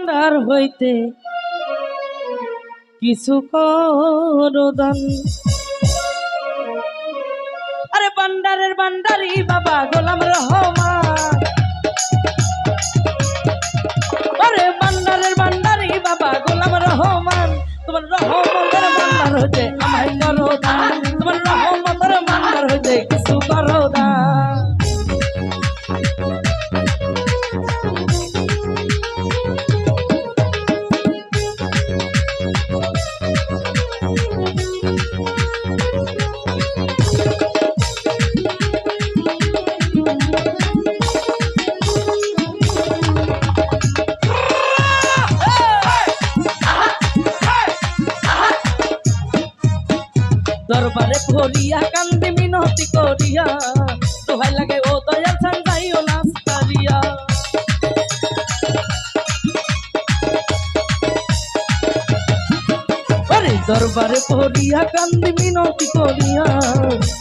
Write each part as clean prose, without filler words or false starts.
ভান্ডার হইতে কিছু করো দান। আরে ভান্ডারের ভান্ডারি বাবা গোলাম রহমান, আরে ভান্ডারের ভান্ডারি বাবা গোলাম রহমান, তোমার রহমতের ভান্ডার হইতে আমায় করো দান, তোমার রহমতের ভান্ডার হইতে কিছু করো দান। দরবারে ভরিয়া কান্দি মিনতি করিয়া দোহাই লাগে ও দয়াল চান যাইও না সারিয়া। আরে দরবারে ভরিয়া কান্দি মিনতি করিয়া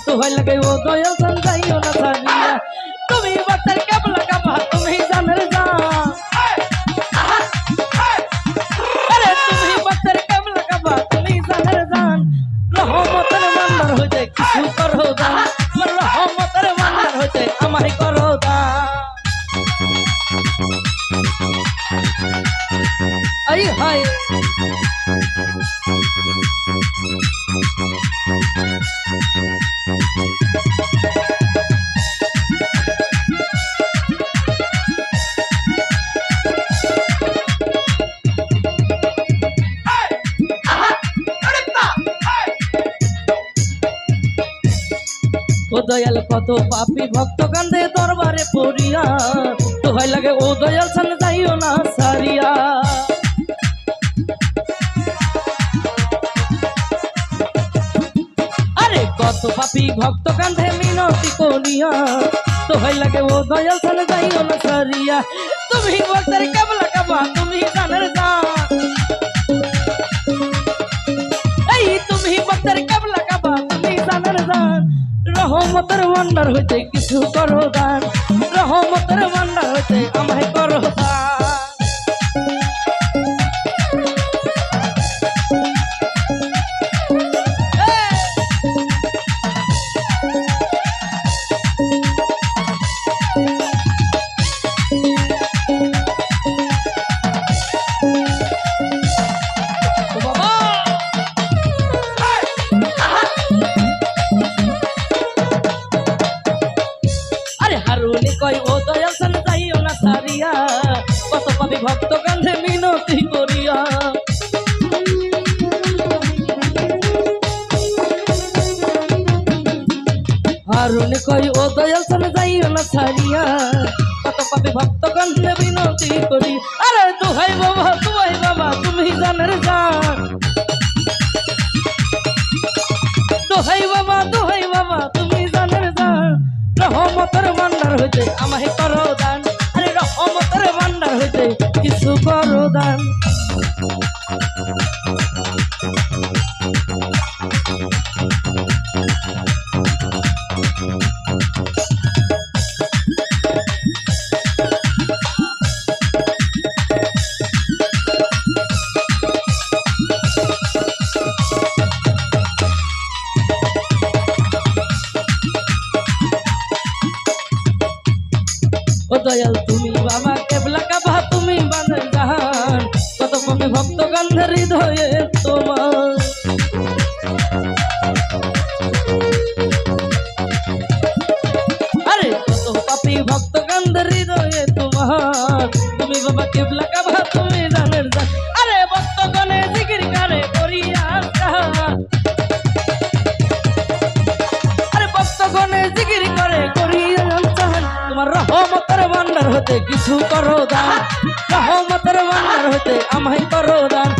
দোহাই লাগে ও দয়াল চান যাইও না সারিয়া। তুমি বাতার কেবলা কাবা তুমি জানের যা, আরে তুমি বাতার কেবলা কাবা তুমি জানের জান, রহমতের ভান্ডার হইতে কিছু করো দান, তোমার রহমতের ভান্ডার হইতে আমায় করো দান। আই হায় ও দয়াল কত পাপী ভক্ত কান্দে দরবারে পড়িয়া দোহাই লাগে ও দয়াল চান যাইও না সারিয়া। আরে কত পাপী ভক্ত কান্দে মিনতি করিয়া দোহাই লাগে ও দয়াল চান যাইও না সারিয়া। তুমি ভক্তের কেবলা কাবা তুমি জানের জান, এই তুমি ভক্তের কেবলা কাবা তুমি জানের জান, রহমতের ভান্ডার হইতে কিছু করো দান, রহমতের ভান্ডার হইতে আমায় করো দান। হারুনি কই ও দয়াল চান যাইও না সারিয়া, কত পাপী ভক্ত কান্ধে মিনতি করিয়া। হারুনি কই ও দয়াল চান যাইও না সারিয়া, কত পাপী ভক্ত কান্ধে মিনতি করি। আরে দোহাই বাবা তুমি জানের জান, দোহাই বাবা তুমি জানের জান, রহমতের ভান্ডার হইতে আমায় করো দান, আরে রহমতের ভান্ডার হইতে কিছু করো দান। ও দয়াল তুমি বাবা কেবলা কাবা তুমি বানের জাহান, কত পাপী ভক্ত কান্ধে হৃদয়ে তোমার। আরে কত পাপী ভক্ত কান্ধে হৃদয়ে তোমার, তুমি বাবা কেবলা কাবা তুমি জানের জান। আরে ভক্তগণে জিকির করে করিয়া জাহান, আরে ভক্তগণে জিকির করে করিয়া জাহান, তোমার রহমতের ভান্ডার হতে কিছু করো দান, রহমতের ভান্ডার হতে আমায় করো দান,